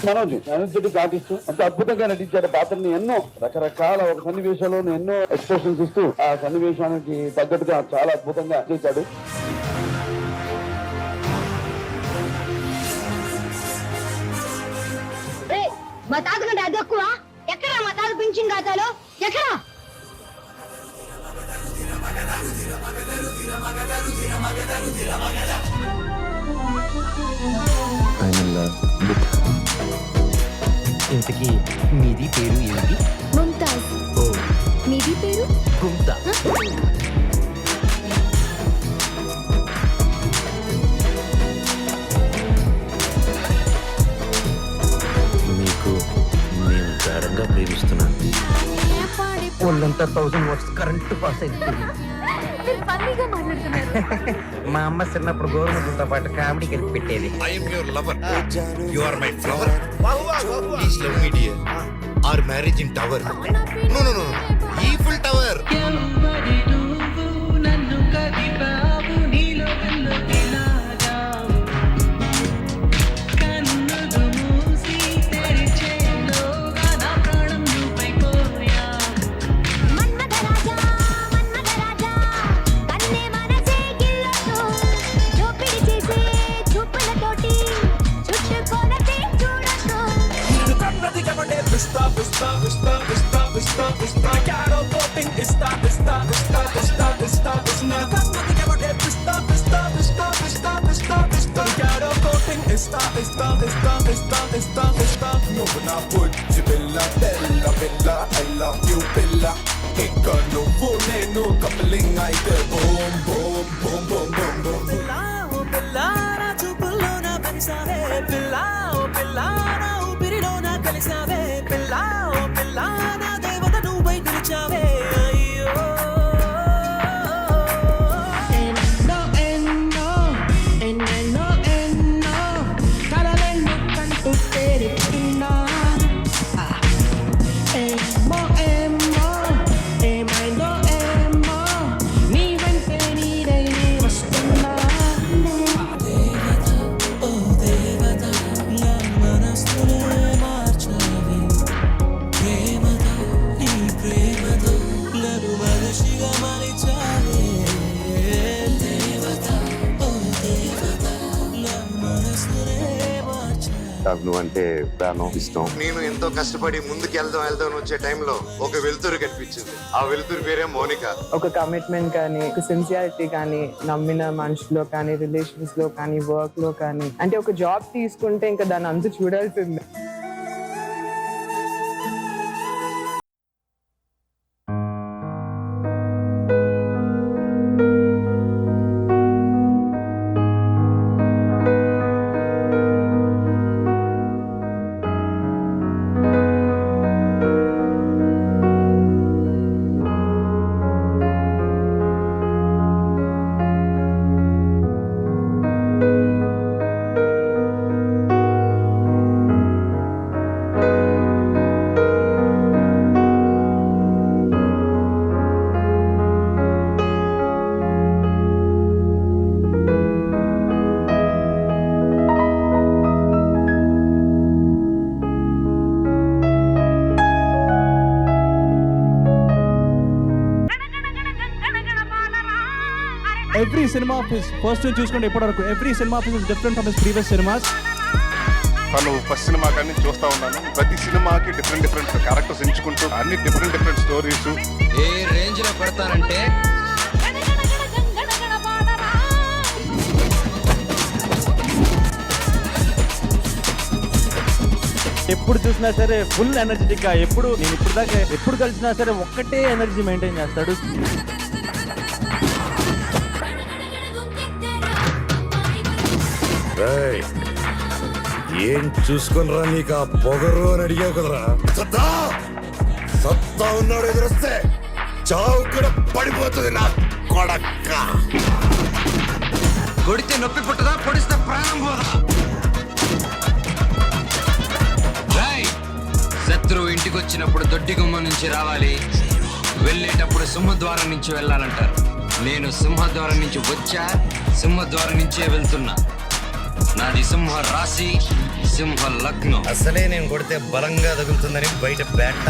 Manoj energetic artist అంత అద్భుతంగా నటించాడు పాత్రని. ఎన్నో రకరకాల ఒక సన్నివేశంలో ఎన్నో ఎక్స్ప్రెషన్స్ ఇస్తూ ఆ సన్నివేశానికి తగ్గట్టుగా చాలా అద్భుతంగా చేశాడు. మా తాత కంటే అది ఎక్కువ. ఎక్కడ మా తాత పెంచిన ఖాతాలో ఎక్కడ? ఇంతకీ మీది పేరు ఏమిటి? ముంతాజ్. ఓ, మీది పేరు గుంతా. మీకు నేను గాఢంగా ప్రేమిస్తున్నాను. ఒళ్ళంతా 1000 వాట్స్ కరెంట్ పాస్ అయిపోయింది. మా అమ్మ చిన్నప్పుడు గోరుముద్దుతో పాటు కామెడీ కలిపి పెట్టేది. I am your lover. You are my flower. Please love me, dear. Our marriage in tower. No. Eiffel Tower. నువ్వంటే ప్రాణం ఇష్టం. నేను ఎంతో కష్టపడి ముందుకు వెళ్దాం వచ్చే టైంలో ఒక వెలుతురు కనిపించింది. ఆ వెలుతురు పేరే మోనిక. ఒక కమిట్మెంట్ కానీ, ఒక సిన్సియారిటీ కానీ, నమ్మిన మనుషులో కానీ, రిలేషన్స్ లో కానీ, వర్క్ లో కానీ, అంటే ఒక జాబ్ తీసుకుంటే ఇంకా దాన్ని అంత చూడాల్సిందే. Every cinema of his first నుంచి చూసుకుంటే ఇప్పటివరకు every cinema of his is different from his previous cinemas. తను ఫస్ట్ సినిమా కానీ చూస్తా ఉన్నాను. ప్రతి సినిమాకి డిఫరెంట్ క్యారెక్టర్స్ ఎంచుకుంటూ అన్ని డిఫరెంట్ స్టోరీస్. ఏ రేంజ్ లో పెడతారంటే ఎప్పుడు చూసినా సరే ఫుల్ ఎనర్జెటిక్ గా, ఎప్పుడు కలిసినా సరే ఒక్కటే ఎనర్జీ మెయింటైన్ చేస్తాడు. ఏం చూసుకునిరా నీకు ఆ పొగరు అని అడిగావు కదరా. సత్తా ఉన్నాడు ఎదురొస్తే చావు కూడా పడిపోతుంది నా కొడక్క. కొడితే నొప్పి పుట్టదా, పొడిస్తే ప్రాణం పోదా. శత్రువు ఇంటికి వచ్చినప్పుడు దొడ్డి గుమ్మ నుంచి రావాలి, వెళ్ళేటప్పుడు సింహద్వారం నుంచి వెళ్ళాలంటారు. నేను సింహద్వారం నుంచి వచ్చా, సింహద్వారం నుంచే వెళ్తున్నా. నాది సింహ రాశి, సింహ లగ్నం. అసలే నేను కొడితే బలంగా తగులుతుందని బయట బ్యాట్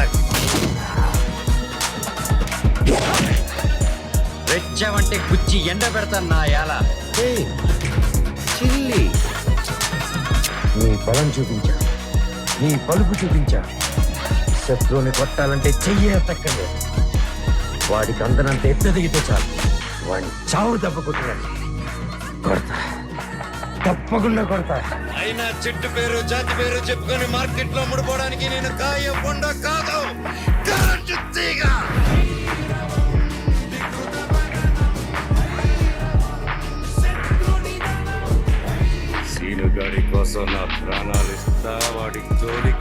రెచ్చావంటే గుచ్చి ఎండ పెడతాను నా యాల. చిల్లి నీ బలం చూపించా, నీ పలుపు చూపించా. శత్రువుని కొట్టాలంటే చెయ్యే తక్కలే. వాడికి అందనంత ఎత్తు దిగితే చాలు, వాడిని చావు దెబ్బ కొట్టినట్టు కొడతా, తప్పకుండా కొడతా. అయినా చెట్టు పేరు జాతి పేరు చెప్పుకొని మార్కెట్ లో ముడిపోవడానికి నేను కాయ పొండ కాదు, కరెంటు తీగ. సీనుగాడి కోసం నా ప్రాణాలు ఇస్తా, వాడి జోలికి